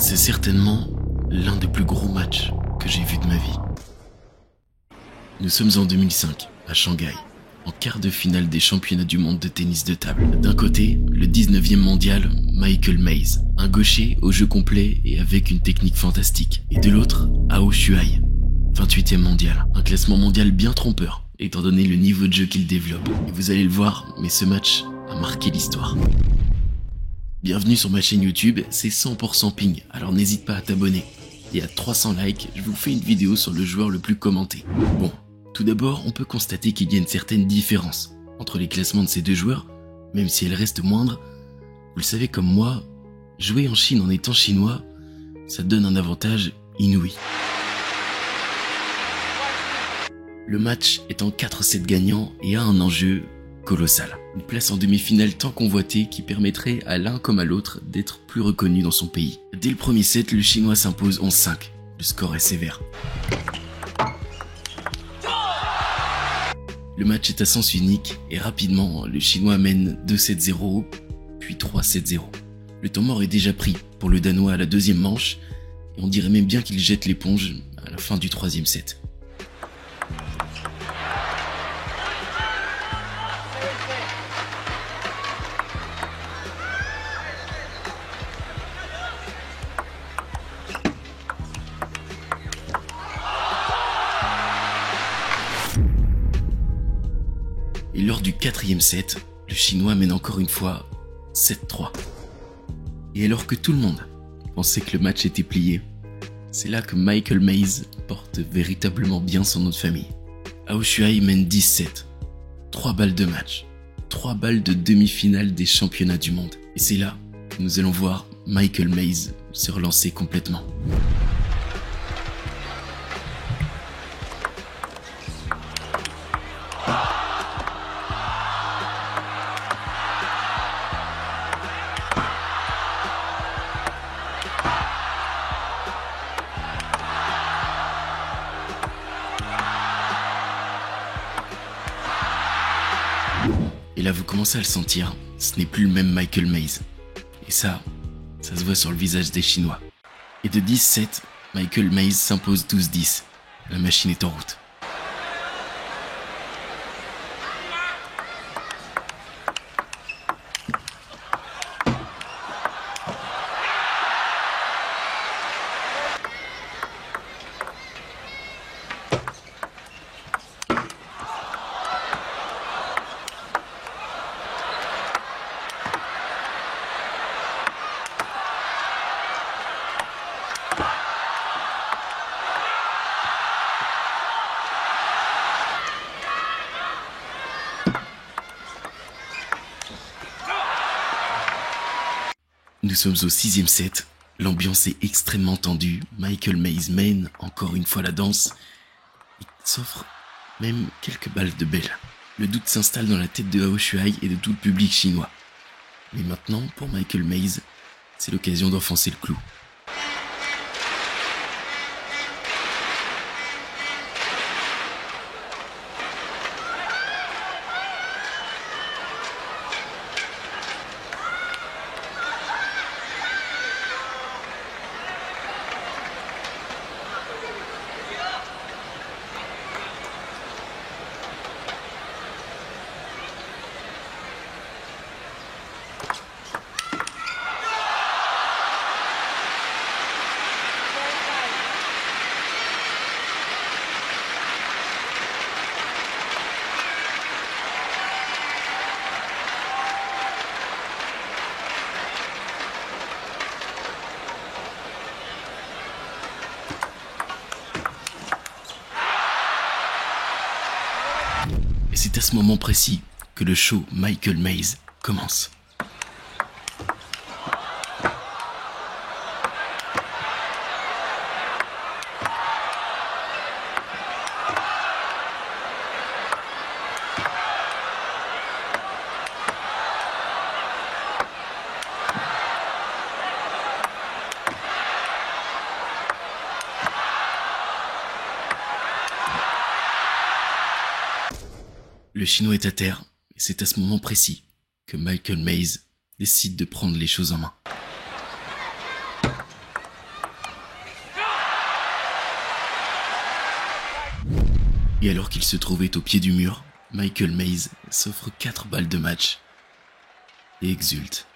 C'est certainement l'un des plus gros matchs que j'ai vu de ma vie. Nous sommes en 2005, à Shanghai, en quart de finale des championnats du monde de tennis de table. D'un côté, le 19e mondial, Michael Mays, un gaucher au jeu complet et avec une technique fantastique. Et de l'autre, Hao Shuai, 28e mondial, un classement mondial bien trompeur, étant donné le niveau de jeu qu'il développe. Et vous allez le voir, mais ce match a marqué l'histoire. Bienvenue sur ma chaîne YouTube, c'est 100% ping, alors n'hésite pas à t'abonner. Et à 300 likes, je vous fais une vidéo sur le joueur le plus commenté. Bon, tout d'abord, on peut constater qu'il y a une certaine différence entre les classements de ces deux joueurs, même si elle reste moindre. Vous le savez comme moi, jouer en Chine en étant chinois, ça donne un avantage inouï. Le match est en 4-7 gagnants et a un enjeu colossal. Une place en demi-finale tant convoitée qui permettrait à l'un comme à l'autre d'être plus reconnu dans son pays. Dès le premier set, le chinois s'impose 11-5. Le score est sévère. Le match est à sens unique et rapidement, le chinois mène 2-7-0, puis 3-7-0. Le temps mort est déjà pris pour le danois à la deuxième manche et on dirait même bien qu'il jette l'éponge à la fin du troisième set. Et lors du quatrième set, le chinois mène encore une fois 7-3. Et alors que tout le monde pensait que le match était plié, c'est là que Michael Mays porte véritablement bien son nom de famille. Hao Shuai mène 10-7, 3 balles de match, 3 balles de demi-finale des championnats du monde. Et c'est là que nous allons voir Michael Mays se relancer complètement. Et là vous commencez à le sentir, ce n'est plus le même Michael Mays. Et ça se voit sur le visage des Chinois. Et de 10-7, Michael Mays s'impose 12-10. La machine est en route. Nous sommes au 6e set, l'ambiance est extrêmement tendue, Michael Mays mène encore une fois la danse, il s'offre même quelques balles de belle. Le doute s'installe dans la tête de Hao Shuai et de tout le public chinois. Mais maintenant, pour Michael Mays, c'est l'occasion d'enfoncer le clou. Et c'est à ce moment précis que le show Michael Mays commence. Le chinois est à terre, et c'est à ce moment précis que Michael Mays décide de prendre les choses en main. Et alors qu'il se trouvait au pied du mur, Michael Mays s'offre 4 balles de match et exulte.